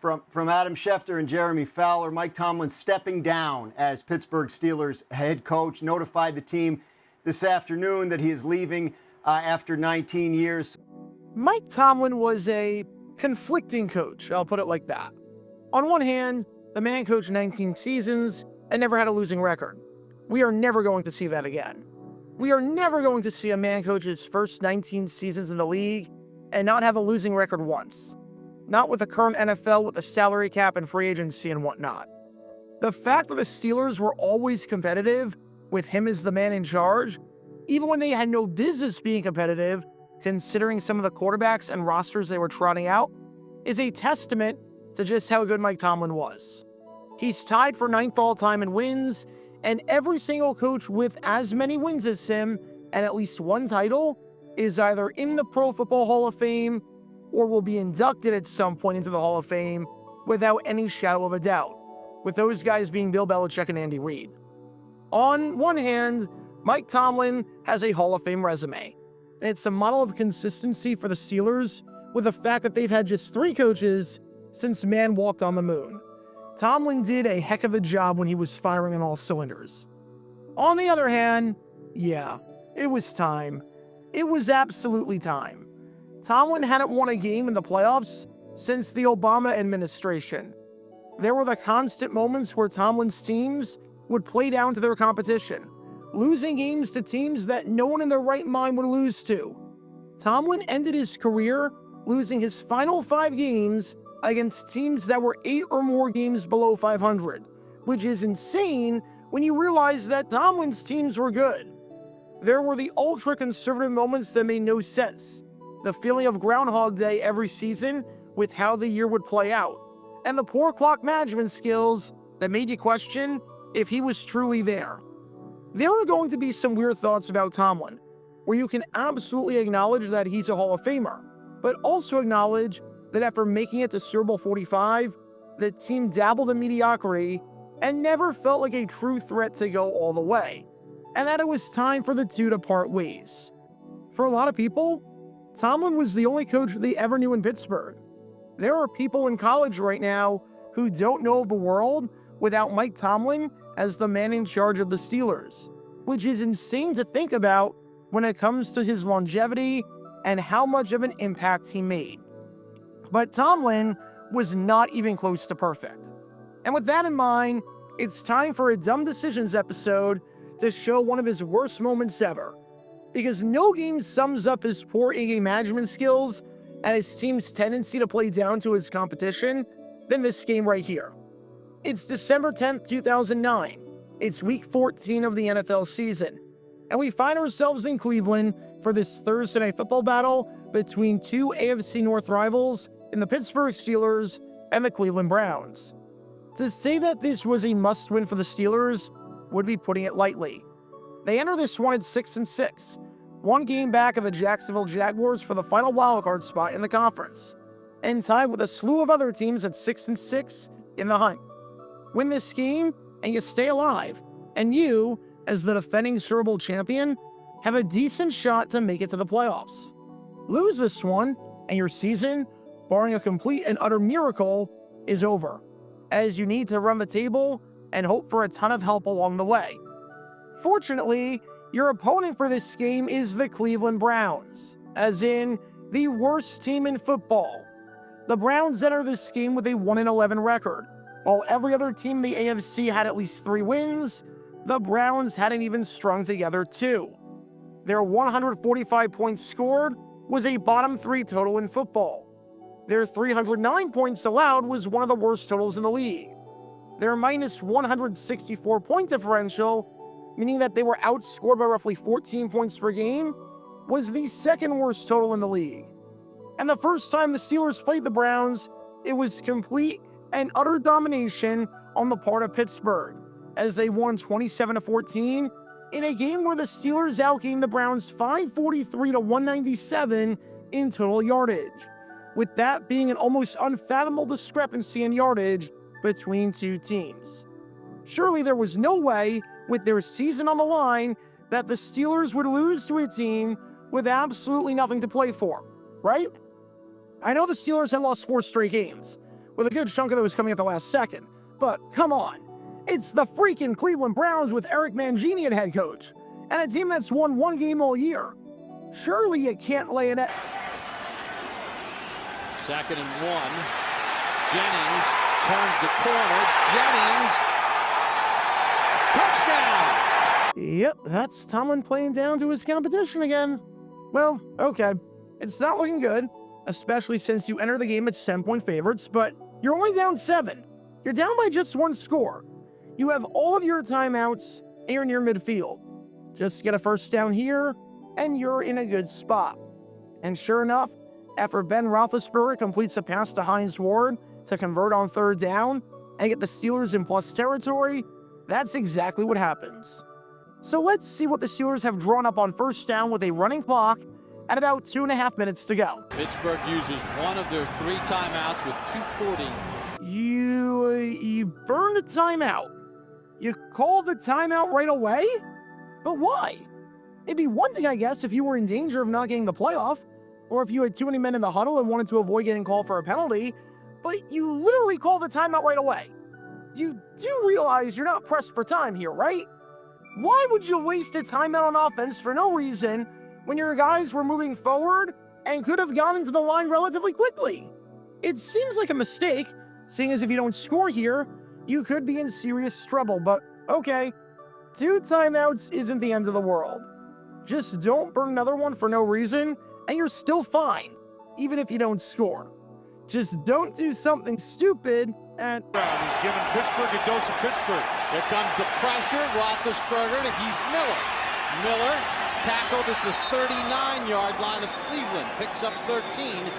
From Adam Schefter and Jeremy Fowler, Mike Tomlin stepping down as Pittsburgh Steelers head coach, notified the team this afternoon that he is leaving after 19 years. Mike Tomlin was a conflicting coach, I'll put it like that. On one hand, the man coached 19 seasons and never had a losing record. We are never going to see that again. We are never going to see a man coach his first 19 seasons in the league and not have a losing record once. Not with the current NFL with the salary cap and free agency and whatnot. The fact that the Steelers were always competitive with him as the man in charge, even when they had no business being competitive, considering some of the quarterbacks and rosters they were trotting out, is a testament to just how good Mike Tomlin was. He's tied for 9th all-time in wins, and every single coach with as many wins as him and at least one title is either in the Pro Football Hall of Fame or will be inducted at some point into the Hall of Fame without any shadow of a doubt, with those guys being Bill Belichick and Andy Reid. On one hand, Mike Tomlin has a Hall of Fame resume, and it's a model of consistency for the Steelers with the fact that they've had just 3 coaches since man walked on the moon. Tomlin did a heck of a job when he was firing on all cylinders. On the other hand, yeah, it was time. It was absolutely time. Tomlin hadn't won a game in the playoffs since the Obama administration. There were the constant moments where Tomlin's teams would play down to their competition, losing games to teams that no one in their right mind would lose to. Tomlin ended his career losing his final 5 games against teams that were 8 or more games below 500, which is insane when you realize that Tomlin's teams were good. There were the ultra-conservative moments that made no sense, the feeling of Groundhog Day every season with how the year would play out, and the poor clock management skills that made you question if he was truly there. There are going to be some weird thoughts about Tomlin, where you can absolutely acknowledge that he's a Hall of Famer, but also acknowledge that after making it to Super Bowl 45, the team dabbled in mediocrity and never felt like a true threat to go all the way, and that it was time for the two to part ways. For a lot of people, Tomlin was the only coach they ever knew in Pittsburgh. There are people in college right now who don't know the world without Mike Tomlin as the man in charge of the Steelers, which is insane to think about when it comes to his longevity and how much of an impact he made. But Tomlin was not even close to perfect. And with that in mind, it's time for a Dumb Decisions episode to show one of his worst moments ever. Because no game sums up his poor in-game management skills and his team's tendency to play down to his competition than this game right here. It's December 10th, 2009. It's week 14 of the NFL season. And we find ourselves in Cleveland for this Thursday night football battle between 2 AFC North rivals in the Pittsburgh Steelers and the Cleveland Browns. To say that this was a must-win for the Steelers would be putting it lightly. They enter this one at 6-6, one game back of the Jacksonville Jaguars for the final wildcard spot in the conference, and tied with a slew of other teams at 6-6 in the hunt. Win this game, and you stay alive, and you, as the defending Super Bowl champion, have a decent shot to make it to the playoffs. Lose this one, and your season, barring a complete and utter miracle, is over, as you need to run the table and hope for a ton of help along the way. Fortunately, your opponent for this game is the Cleveland Browns, as in the worst team in football. The Browns enter this game with a 1-11 record. While every other team in the AFC had at least 3 wins, the Browns hadn't even strung together 2. Their 145 points scored was a bottom 3 total in football. Their 309 points allowed was one of the worst totals in the league. Their minus 164 point differential, meaning that they were outscored by roughly 14 points per game, was the second worst total in the league. And the first time the Steelers played the Browns, it was complete and utter domination on the part of Pittsburgh, as they won 27-14 in a game where the Steelers outgained the Browns 543-197 in total yardage, with that being an almost unfathomable discrepancy in yardage between two teams. Surely there was no way, with their season on the line, that the Steelers would lose to a team with absolutely nothing to play for, right? I know the Steelers had lost 4 straight games, with a good chunk of those coming at the last second. But come on, it's the freaking Cleveland Browns with Eric Mangini at head coach, and a team that's won one game all year. Surely you can't lay an egg. 2nd and 1. Jennings turns the corner. Jennings, touchdown! Yep, that's Tomlin playing down to his competition again. Well, okay, it's not looking good, especially since you enter the game as 10-point favorites, but you're only down 7. You're down by just 1 score. You have all of your timeouts, and you're near midfield. Just get a first down here, and you're in a good spot. And sure enough, after Ben Roethlisberger completes a pass to Hines Ward to convert on 3rd down and get the Steelers in plus territory, that's exactly what happens. So let's see what the Steelers have drawn up on 1st down with a running clock at about 2.5 minutes to go. Pittsburgh uses one of their 3 timeouts with 2:40. You burned a timeout. You called the timeout right away? But why? It'd be one thing, I guess, if you were in danger of not getting the playoff, or if you had too many men in the huddle and wanted to avoid getting called for a penalty, but you literally called the timeout right away. You do realize you're not pressed for time here, right? Why would you waste a timeout on offense for no reason when your guys were moving forward and could have gone into the line relatively quickly? It seems like a mistake, seeing as if you don't score here, you could be in serious trouble, but okay. 2 timeouts isn't the end of the world. Just don't burn another one for no reason, and you're still fine, even if you don't score. Just don't do something stupid and... He's giving Pittsburgh a dose of Pittsburgh. Here comes the pressure. Roethlisberger to Heath Miller. Miller tackled at the 39-yard line of Cleveland. Picks up 13.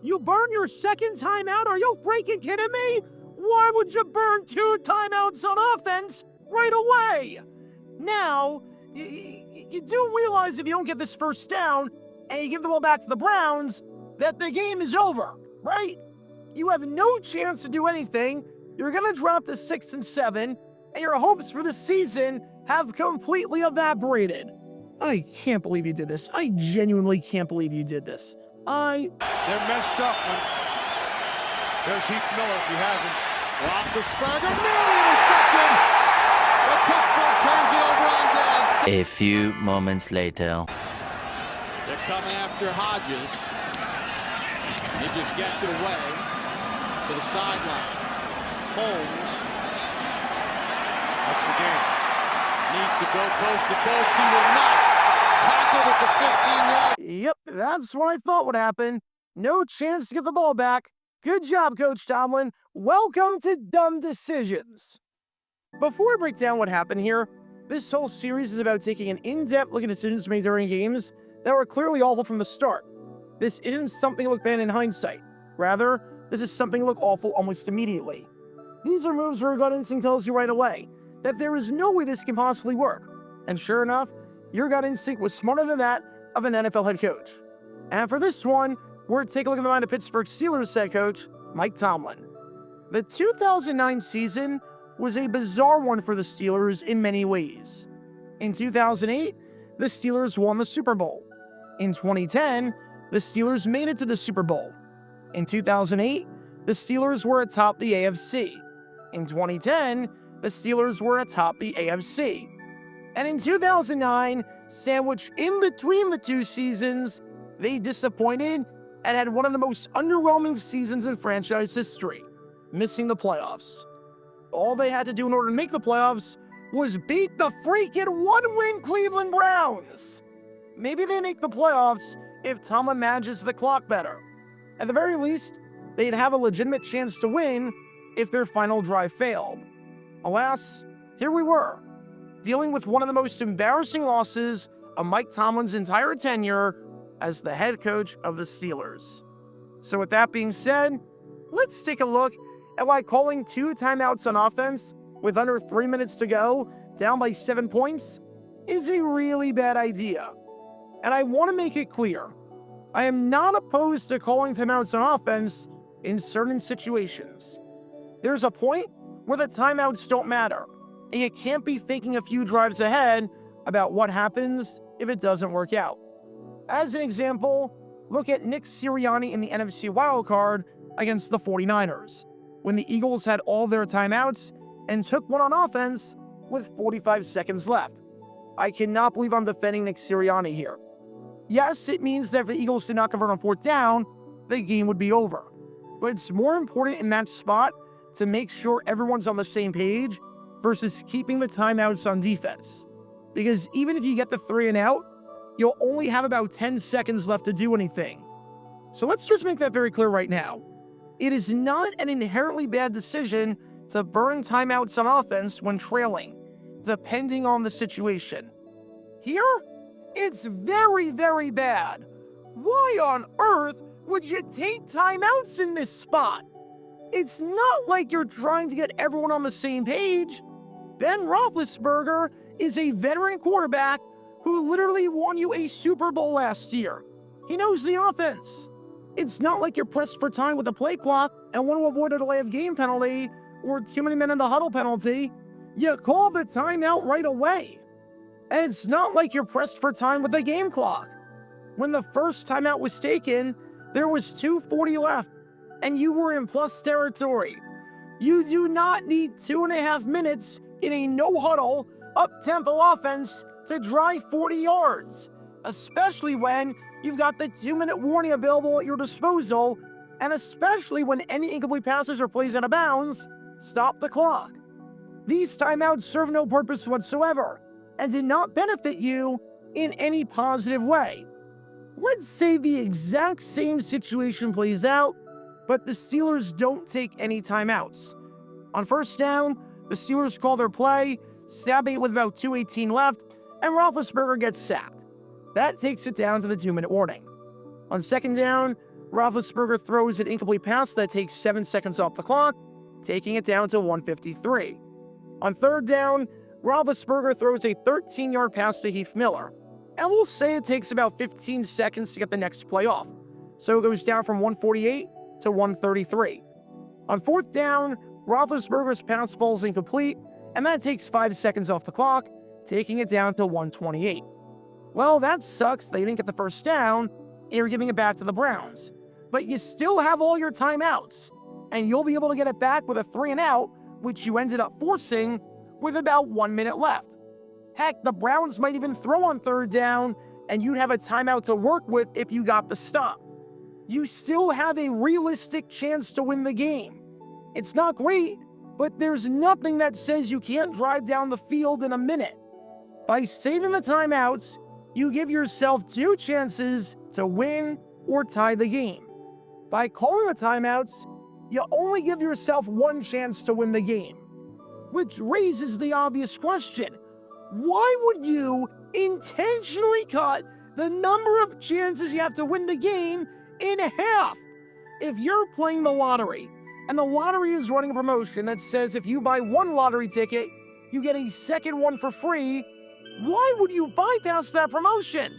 You burn your 2nd timeout? Are you freaking kidding me? Why would you burn 2 timeouts on offense right away? Now, you do realize if you don't get this 1st down and you give the ball back to the Browns, that the game is over, right? You have no chance to do anything. You're going to drop to 6 and 7, and your hopes for the season have completely evaporated. I can't believe you did this. I genuinely can't believe you did this. They're messed up. There's Heath Miller if he hasn't. Roethlisberger nearly intercepted. But Pittsburgh turns it over on down. A few moments later. They're coming after Hodges. He just gets it away to the sideline. Holmes. That's the game. Needs to go post to post. He will not. Tackled at the 15-yard. Yep, that's what I thought would happen. No chance to get the ball back. Good job, Coach Tomlin. Welcome to dumb decisions. Before I break down what happened here, this whole series is about taking an in-depth look at decisions made during games that were clearly awful from the start. This isn't something to look bad in hindsight. Rather, this is something to look awful almost immediately. These are moves where gut instinct tells you right away that there is no way this can possibly work. And sure enough, your gut instinct was smarter than that of an NFL head coach. And for this one, we're taking a look at the mind of Pittsburgh Steelers head coach, Mike Tomlin. The 2009 season was a bizarre one for the Steelers in many ways. In 2008, the Steelers won the Super Bowl. In 2010, the Steelers made it to the Super Bowl. In 2008, the Steelers were atop the AFC. In 2010, the Steelers were atop the AFC. And in 2009, sandwiched in between the 2 seasons, they disappointed and had one of the most underwhelming seasons in franchise history, missing the playoffs. All they had to do in order to make the playoffs was beat the freaking 1-win Cleveland Browns. Maybe they make the playoffs if Tomlin manages the clock better. At the very least, they'd have a legitimate chance to win if their final drive failed. Alas, here we were, dealing with one of the most embarrassing losses of Mike Tomlin's entire tenure as the head coach of the Steelers. So with that being said, let's take a look at why calling 2 timeouts on offense with under 3 minutes to go, down by 7 points, is a really bad idea. And I want to make it clear, I am not opposed to calling timeouts on offense in certain situations. There's a point where the timeouts don't matter, and you can't be thinking a few drives ahead about what happens if it doesn't work out. As an example, look at Nick Sirianni in the NFC wildcard against the 49ers, when the Eagles had all their timeouts and took one on offense with 45 seconds left. I cannot believe I'm defending Nick Sirianni here. Yes, it means that if the Eagles did not convert on 4th down, the game would be over. But it's more important in that spot to make sure everyone's on the same page versus keeping the timeouts on defense. Because even if you get the 3 and out, you'll only have about 10 seconds left to do anything. So let's just make that very clear right now. It is not an inherently bad decision to burn timeouts on offense when trailing, depending on the situation. Here, it's very, very bad. Why on earth would you take timeouts in this spot? It's not like you're trying to get everyone on the same page. Ben Roethlisberger is a veteran quarterback who literally won you a Super Bowl last year. He knows the offense. It's not like you're pressed for time with a play clock and want to avoid a delay of game penalty or too many men in the huddle penalty. You call the timeout right away. And it's not like you're pressed for time with a game clock. When the first timeout was taken, there was 2:40 left, and you were in plus territory. You do not need 2.5 minutes in a no-huddle, up-tempo offense to drive 40 yards, especially when you've got the 2-minute warning available at your disposal, and especially when any incomplete passes or plays out of bounds, stop the clock. These timeouts serve no purpose whatsoever and did not benefit you in any positive way. Let's say the exact same situation plays out, but the Steelers don't take any timeouts. On 1st down, the Steelers call their play, snap it with about 2:18 left, and Roethlisberger gets sacked. That takes it down to the 2-minute warning. On 2nd down, Roethlisberger throws an incomplete pass that takes 7 seconds off the clock, taking it down to 1:53. On 3rd down, Roethlisberger throws a 13-yard pass to Heath Miller, and we'll say it takes about 15 seconds to get the next play off, so it goes down from 148 to 133. On 4th down, Roethlisberger's pass falls incomplete, and that takes 5 seconds off the clock, taking it down to 128. Well, that sucks. They didn't get the 1st down, and you're giving it back to the Browns. But you still have all your timeouts, and you'll be able to get it back with a 3 and out, which you ended up forcing with about 1 minute left. Heck, the Browns might even throw on 3rd down, and you'd have a timeout to work with if you got the stop. You still have a realistic chance to win the game. It's not great, but there's nothing that says you can't drive down the field in a minute. By saving the timeouts, you give yourself 2 chances to win or tie the game. By calling the timeouts, you only give yourself 1 chance to win the game. Which raises the obvious question: why would you intentionally cut the number of chances you have to win the game in half? If you're playing the lottery, and the lottery is running a promotion that says if you buy 1 lottery ticket, you get a second one for free, why would you bypass that promotion?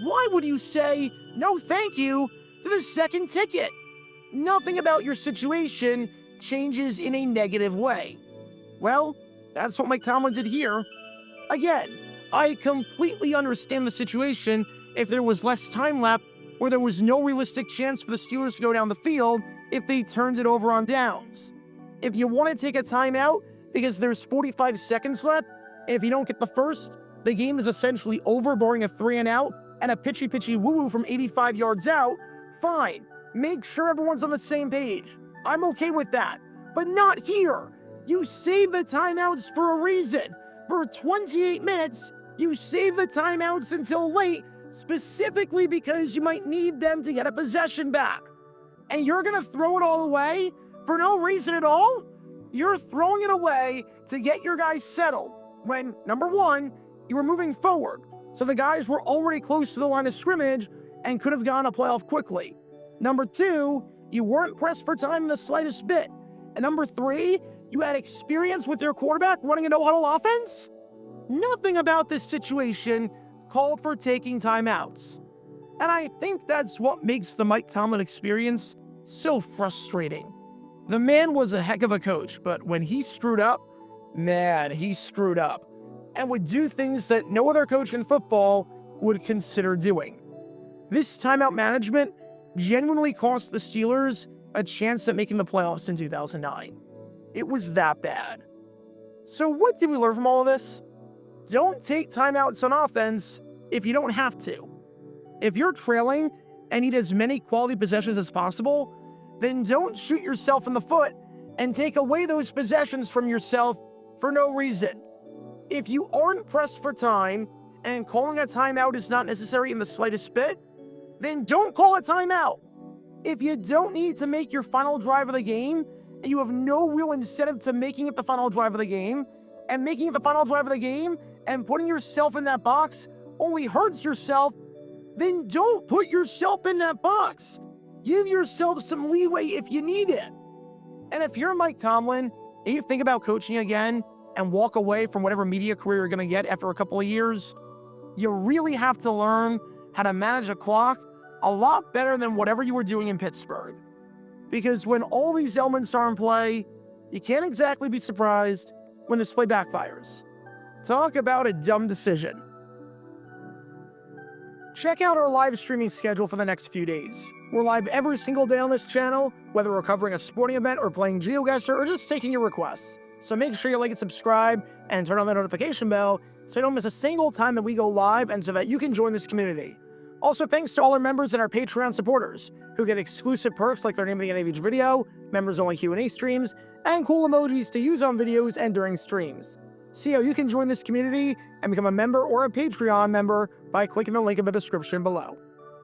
Why would you say no thank you to the second ticket? Nothing about your situation changes in a negative way. Well, that's what Mike Tomlin did here. Again, I completely understand the situation if there was less time left, or there was no realistic chance for the Steelers to go down the field if they turned it over on downs. If you want to take a timeout because there's 45 seconds left, and if you don't get the first, the game is essentially over, barring a 3 and out and a pitchy woo-woo from 85 yards out, fine. Make sure everyone's on the same page. I'm okay with that. But not here. You save the timeouts for a reason. For 28 minutes, you save the timeouts until late, specifically because you might need them to get a possession back. And you're going to throw it all away for no reason at all? You're throwing it away to get your guys settled when, number 1, you were moving forward, so the guys were already close to the line of scrimmage and could have gone a playoff quickly. Number 2, you weren't pressed for time in the slightest bit. And number 3, you had experience with your quarterback running a no-huddle offense? Nothing about this situation called for taking timeouts. And I think that's what makes the Mike Tomlin experience so frustrating. The man was a heck of a coach, but when he screwed up, man, he screwed up. And would do things that no other coach in football would consider doing. This timeout management genuinely cost the Steelers a chance at making the playoffs in 2009. It was that bad. So what did we learn from all of this? Don't take timeouts on offense if you don't have to. If you're trailing and need as many quality possessions as possible, then don't shoot yourself in the foot and take away those possessions from yourself for no reason. If you aren't pressed for time and calling a timeout is not necessary in the slightest bit, then don't call a timeout. If you don't need to make your final drive of the game, and you have no real incentive to making it the final drive of the game, and making it the final drive of the game, and putting yourself in that box only hurts yourself, then don't put yourself in that box. Give yourself some leeway if you need it. And if you're Mike Tomlin, and you think about coaching again, and walk away from whatever media career you're going to get after a couple of years, you really have to learn how to manage a clock a lot better than whatever you were doing in Pittsburgh. Because when all these elements are in play, you can't exactly be surprised when this play backfires. Talk about a dumb decision. Check out our live streaming schedule for the next few days. We're live every single day on this channel, whether we're covering a sporting event or playing GeoGuessr or just taking your requests. So make sure you like and subscribe and turn on the notification bell so you don't miss a single time that we go live and so that you can join this community. Also, thanks to all our members and our Patreon supporters who get exclusive perks like their name at the end of each video, members-only Q&A streams, and cool emojis to use on videos and during streams. See how you can join this community and become a member or a Patreon member by clicking the link in the description below.